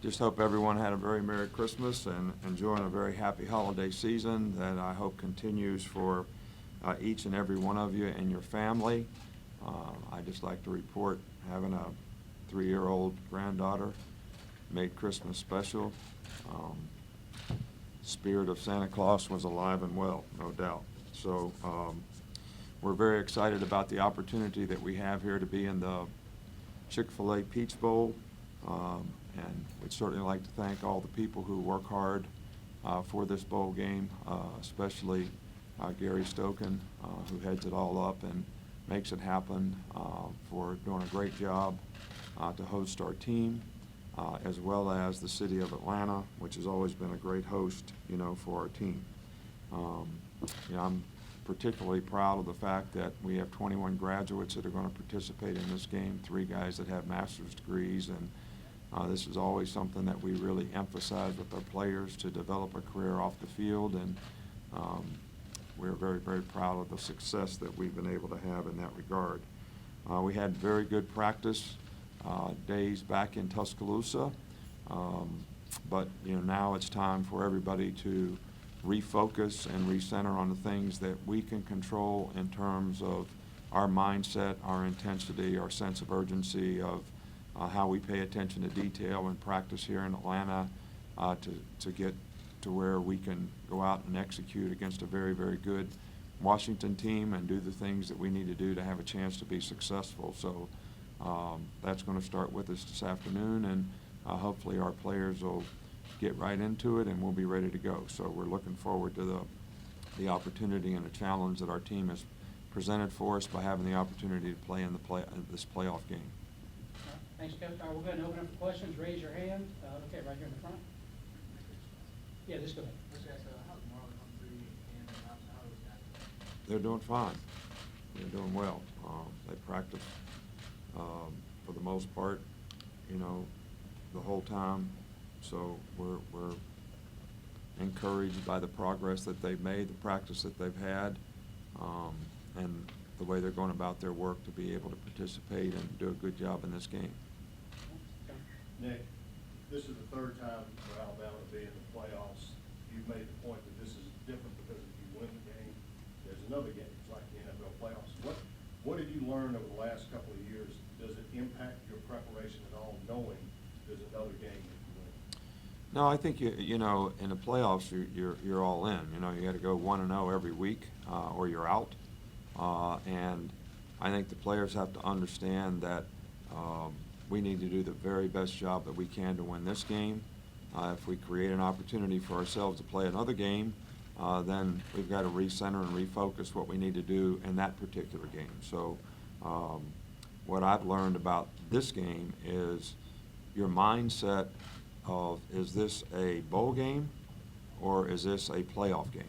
Just hope everyone had a very Merry Christmas and enjoying a very happy holiday season that I hope continues for each and every one of you and your family. I just like to report having a 3-year-old granddaughter made Christmas special. Spirit of Santa Claus was alive and well, no doubt. So we're very excited about the opportunity that we have here to be in the Chick-fil-A Peach Bowl. And we'd certainly like to thank all the people who work hard for this bowl game, especially Gary Stoken, who heads it all up and makes it happen, for doing a great job to host our team, as well as the city of Atlanta, which has always been a great host, for our team. I'm particularly proud of the fact that we have 21 graduates that are going to participate in this game, 3 guys that have master's degrees, and this is always something that we really emphasize with our players to develop a career off the field, and we're very, very proud of the success that we've been able to have in that regard. We had very good practice days back in Tuscaloosa, but now it's time for everybody to refocus and recenter on the things that we can control in terms of our mindset, our intensity, our sense of urgency, of how we pay attention to detail and practice here in Atlanta to get to where we can go out and execute against a very, very good Washington team and do the things that we need to do to have a chance to be successful. So that's going to start with us this afternoon, and hopefully our players will get right into it and we'll be ready to go. So we're looking forward to the opportunity and the challenge that our team has presented for us by having the opportunity to play in this playoff game. Thanks, Coach. All right, we'll go ahead and open up for questions. Raise your hand. Okay, right here in the front. Yeah, just go ahead. They're doing fine. They're doing well. They practice for the most part, the whole time. So we're encouraged by the progress that they've made, the practice that they've had, and the way they're going about their work to be able to participate and do a good job in this game. Nick, this is the 3rd time for Alabama to be in the playoffs. You've made the point that this is different because if you win the game, there's another game. It's like the NFL playoffs. What did you learn over the last couple of years? Does it impact your preparation at all, knowing there's another game if you win? No, I think in the playoffs you're all in. You got to go 1-0 every week, or you're out. And I think the players have to understand that we need to do the very best job that we can to win this game. If we create an opportunity for ourselves to play another game, then we've got to recenter and refocus what we need to do in that particular game. So what I've learned about this game is your mindset of, is this a bowl game or is this a playoff game?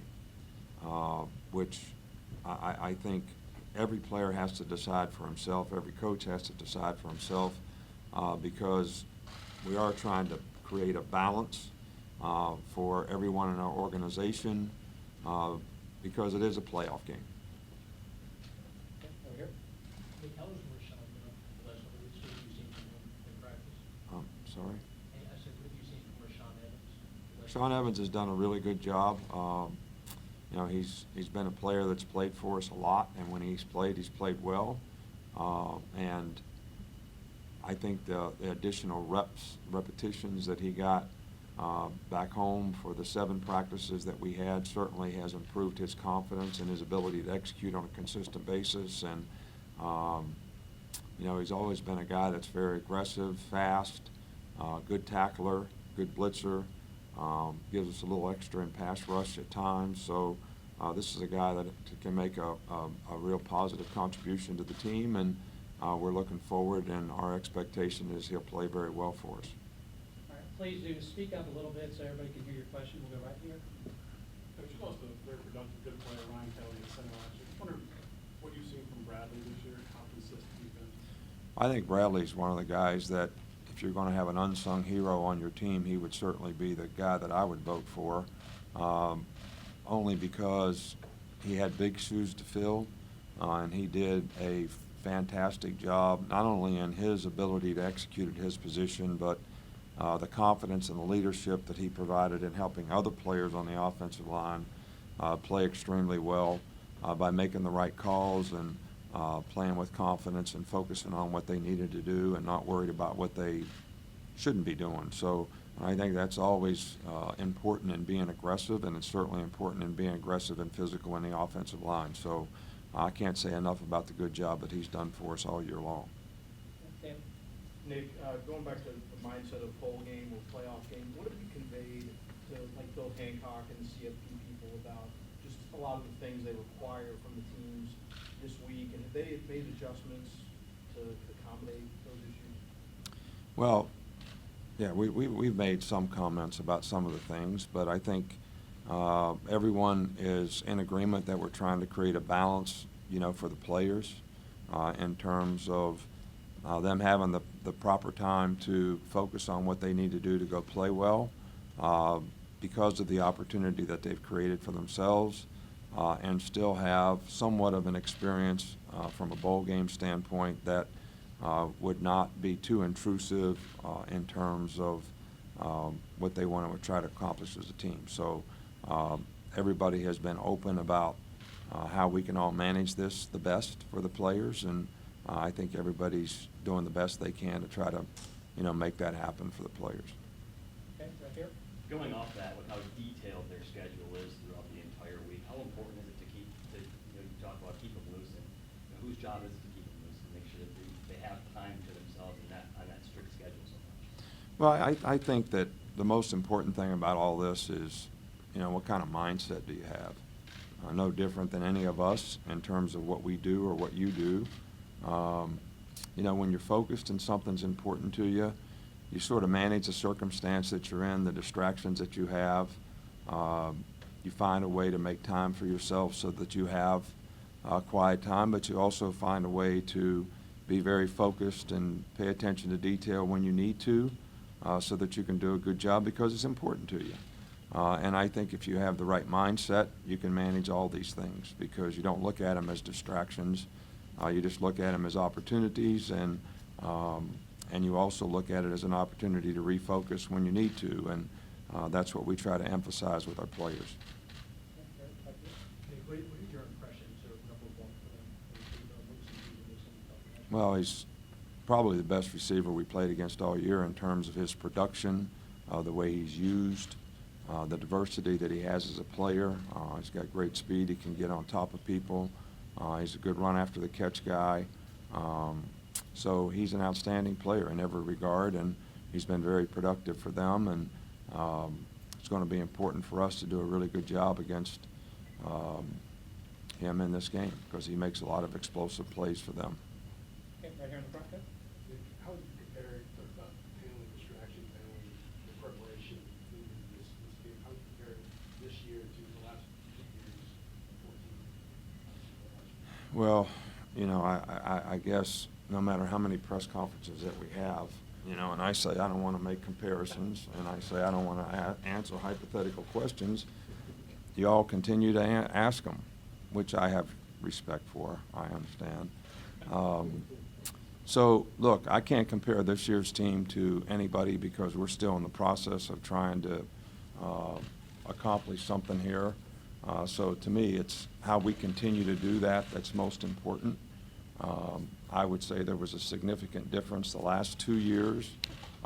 Which I think every player has to decide for himself, every coach has to decide for himself, because we are trying to create a balance for everyone in our organization, because it is a playoff game. Okay, over here. Nick, how was Rashawn the last couple of weeks? What have you seen from him in practice? Sorry? I said, what have you seen from Rashawn Evans? Sean Evans has done a really good job. He's been a player that's played for us a lot, and when he's played well. And I think the additional repetitions that he got back home for the 7 practices that we had certainly has improved his confidence and his ability to execute on a consistent basis. And he's always been a guy that's very aggressive, fast, good tackler, good blitzer. Gives us a little extra in pass rush at times. So this is a guy that can make a real positive contribution to the team, and we're looking forward, and our expectation is he'll play very well for us. All right, please do speak up a little bit so everybody can hear your question. We'll go right here. Coach, you lost a very productive, good player, Ryan Kelly, in center last year. Just wondering what you've seen from Bradley this year, how consistent he's been. I think Bradley's one of the guys that, if you're going to have an unsung hero on your team, he would certainly be the guy that I would vote for, only because he had big shoes to fill, and he did a fantastic job, not only in his ability to execute at his position, but the confidence and the leadership that he provided in helping other players on the offensive line play extremely well by making the right calls and playing with confidence and focusing on what they needed to do and not worried about what they shouldn't be doing. So I think that's always important in being aggressive, and it's certainly important in being aggressive and physical in the offensive line. So I can't say enough about the good job that he's done for us all year long. Dave? Nick, going back to the mindset of bowl game or playoff game, what have you conveyed to like Bill Hancock and the CFP people about just a lot of the things they require from the teams this week, and have they made adjustments to accommodate those issues? Well, yeah, we've made some comments about some of the things, but I think everyone is in agreement that we're trying to create a balance, for the players in terms of them having the proper time to focus on what they need to do to go play well because of the opportunity that they've created for themselves and still have somewhat of an experience from a bowl game standpoint that would not be too intrusive in terms of what they want to try to accomplish as a team. So everybody has been open about how we can all manage this the best for the players, and I think everybody's doing the best they can to try to, make that happen for the players. Okay, right here. Going off that, with how detailed their schedule is throughout the entire week, how important is it to you talk about keep them loose, and whose job is it to keep them loose and make sure that they have time to themselves and on that strict schedule so much? Well, I think that the most important thing about all this is, what kind of mindset do you have? No different than any of us in terms of what we do or what you do. When you're focused and something's important to you, you sort of manage the circumstance that you're in, the distractions that you have. You find a way to make time for yourself so that you have quiet time, but you also find a way to be very focused and pay attention to detail when you need to so that you can do a good job because it's important to you. And I think if you have the right mindset, you can manage all these things because you don't look at them as distractions. You just look at them as opportunities, and you also look at it as an opportunity to refocus when you need to, and that's what we try to emphasize with our players. Okay, right here. Nick, what is your impressions of number one for them? Well, he's probably the best receiver we played against all year in terms of his production, the way he's used, the diversity that he has as a player. He's got great speed. He can get on top of people. He's a good run after the catch guy. So he's an outstanding player in every regard, and he's been very productive for them, and it's going to be important for us to do a really good job against him in this game because he makes a lot of explosive plays for them. Okay, right here in the front, Coach. How would you compare handling distractions, handling the preparation in this game? How would you compare this year to the last 2 years, 14? Well, I guess no matter how many press conferences that we have, and I say I don't want to make comparisons, and I say I don't want to answer hypothetical questions, you all continue to ask them, which I have respect for, I understand. So, look, I can't compare this year's team to anybody because we're still in the process of trying to accomplish something here. So to me, it's how we continue to do that that's most important. I would say there was a significant difference the last 2 years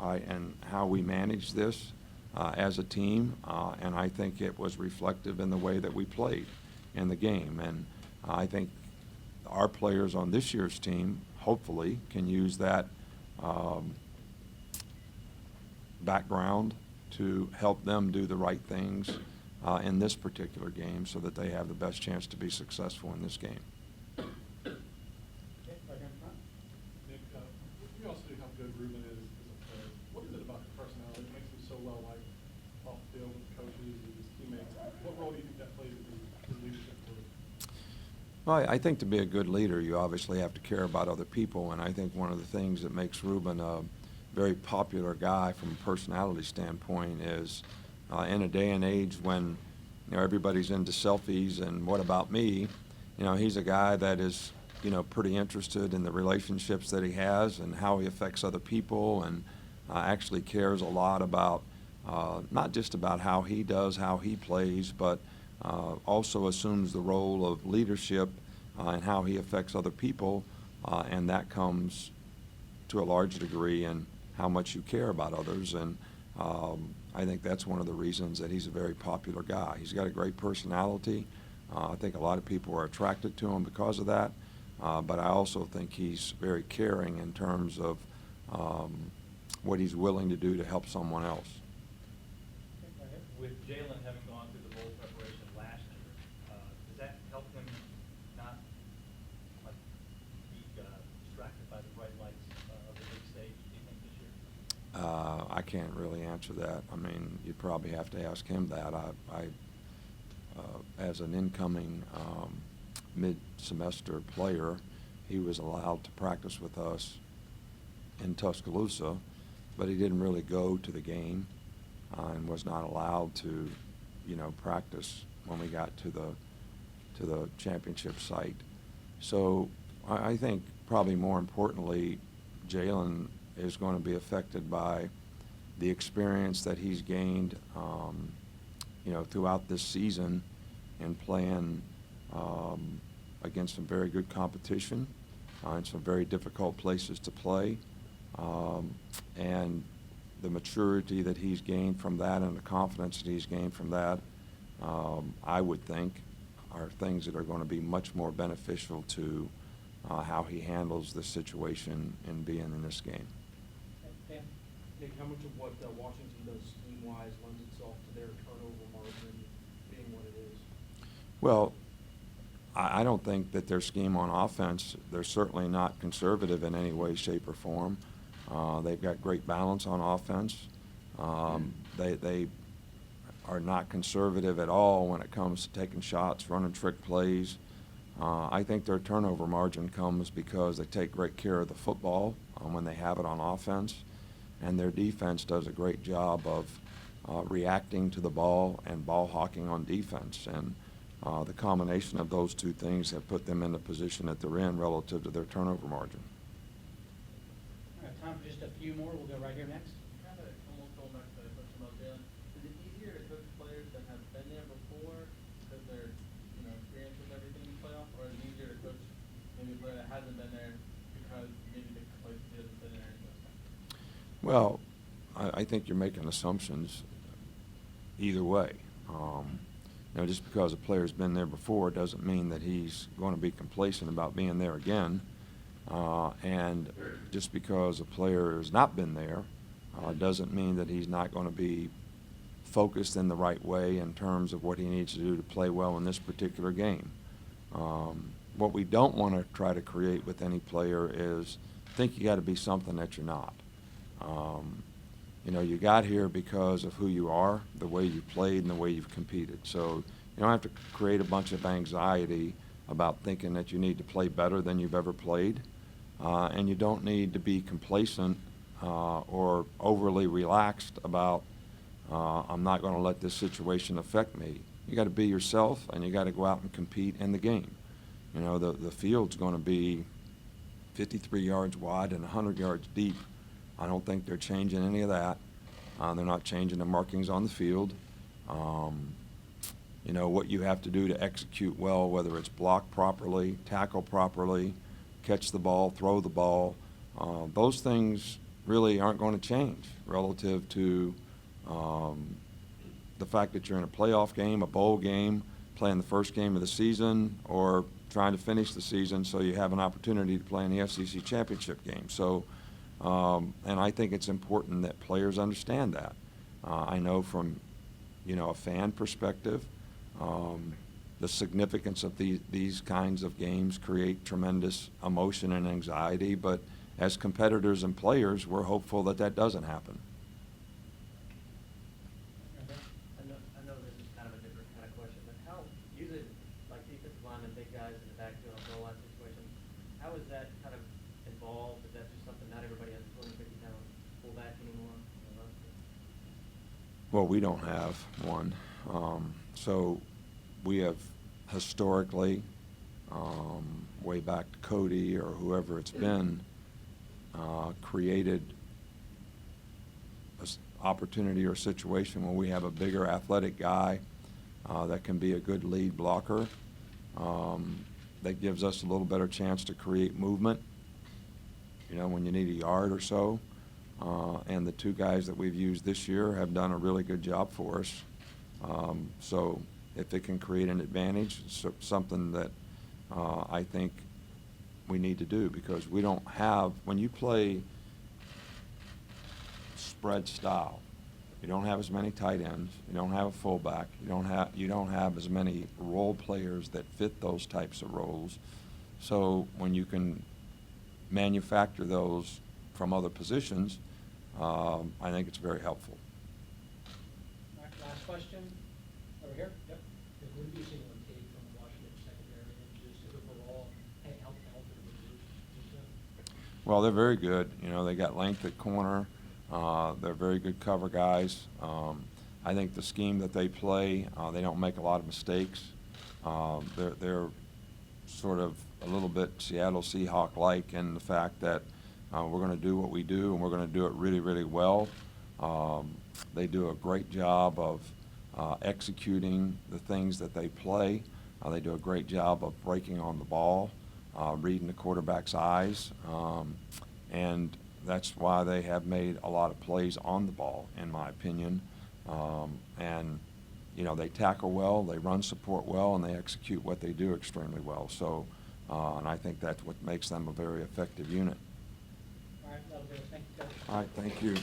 in how we managed this as a team, and I think it was reflective in the way that we played in the game. And I think our players on this year's team hopefully can use that background to help them do the right things in this particular game so that they have the best chance to be successful in this game. Okay, right here in front. Nick, we also see how good Ruben is as a player. What is it about his personality that makes him so well liked off the field with coaches and his teammates? What role do you think that plays in his leadership for you? Well, I think to be a good leader, you obviously have to care about other people, and I think one of the things that makes Ruben a very popular guy from a personality standpoint is in a day and age when everybody's into selfies and what about me, he's a guy that is pretty interested in the relationships that he has and how he affects other people, and actually cares a lot about not just about how he does, how he plays, but also assumes the role of leadership and how he affects other people, and that comes to a large degree in how much you care about others. And I think that's one of the reasons that he's a very popular guy. He's got a great personality. I think a lot of people are attracted to him because of that. But I also think he's very caring in terms of what he's willing to do to help someone else. Okay, go ahead. With Jalen having gone through the bowl preparation last year, does that help him not like be distracted by the bright lights of the big stage, do you think, this year? I can't really answer that. I mean, you probably have to ask him that. As an incoming mid-semester player, he was allowed to practice with us in Tuscaloosa, but he didn't really go to the game and was not allowed to, practice when we got to the championship site. So I think probably more importantly, Jalen is going to be affected by the experience that he's gained, throughout this season and playing against some very good competition in some very difficult places to play. And the maturity that he's gained from that and the confidence that he's gained from that, I would think, are things that are going to be much more beneficial to how he handles this situation in being in this game. Okay, Dan? Nick, how much of what Washington does scheme-wise lends itself to their turnover margin being what it is? Well, I don't think that their scheme on offense, they're certainly not conservative in any way, shape, or form. They've got great balance on offense. They are not conservative at all when it comes to taking shots, running trick plays. I think their turnover margin comes because they take great care of the football when they have it on offense, and their defense does a great job of reacting to the ball and ball hawking on defense. And the combination of those two things have put them in the position that they're in relative to their turnover margin. All right, time for just a few more. We'll go right here next. Kind of almost going back to the question about Jalen. Is it easier to coach players that have been there before because they're, experienced with everything in playoff, or is it easier to coach maybe a player that hasn't been there because maybe the complacency hasn't been there anyway? Well, I think you're making assumptions either way. Just because a player's been there before doesn't mean that he's going to be complacent about being there again. And just because a player has not been there doesn't mean that he's not going to be focused in the right way in terms of what he needs to do to play well in this particular game. What we don't want to try to create with any player is think you got to be something that you're not. You got here because of who you are, the way you played, and the way you've competed. So you don't have to create a bunch of anxiety about thinking that you need to play better than you've ever played. And you don't need to be complacent or overly relaxed about, I'm not going to let this situation affect me. You got to be yourself, and you got to go out and compete in the game. The field's going to be 53 yards wide and 100 yards deep. I don't think they're changing any of that. They're not changing the markings on the field. What you have to do to execute well, whether it's block properly, tackle properly, catch the ball, throw the ball, those things really aren't going to change relative to the fact that you're in a playoff game, a bowl game, playing the first game of the season, or trying to finish the season so you have an opportunity to play in the SEC championship game. So, and I think it's important that players understand that. I know from, a fan perspective, the significance of these kinds of games create tremendous emotion and anxiety, but as competitors and players, we're hopeful that that doesn't happen. I know this is kind of a different kind of question, but how, usually, like defensive linemen, big guys in the backfield, goal line situation, how is that kind of involved? Is that just something not everybody has a 250-pound fullback anymore? Well, we don't have one. So we have historically, way back to Cody or whoever it's been, created opportunity or situation where we have a bigger athletic guy that can be a good lead blocker, that gives us a little better chance to create movement, you know, when you need a yard or so. And the two guys that we've used this year have done a really good job for us. So if it can create an advantage, it's something that I think we need to do, because we don't have, when you play spread style, you don't have as many tight ends, you don't have a fullback, you don't have as many role players that fit those types of roles. So when you can manufacture those from other positions, I think it's very helpful. All right, last question, over here, yep. What have you seen on tape from Washington secondary and just overall, how talented are they? Well, they're very good. You know, they got length at corner. They're very good cover guys. I think the scheme that they play, they don't make a lot of mistakes. They're sort of a little bit Seattle Seahawk-like in the fact that we're going to do what we do, and we're going to do it really, really well. They do a great job of executing the things that they play. They do a great job of breaking on the ball, reading the quarterback's eyes, and that's why they have made a lot of plays on the ball, in my opinion. And, you know, they tackle well, they run support well, and they execute what they do extremely well. So, and I think that's what makes them a very effective unit. All right, that'll do it, thank you, Coach. All right, thank you.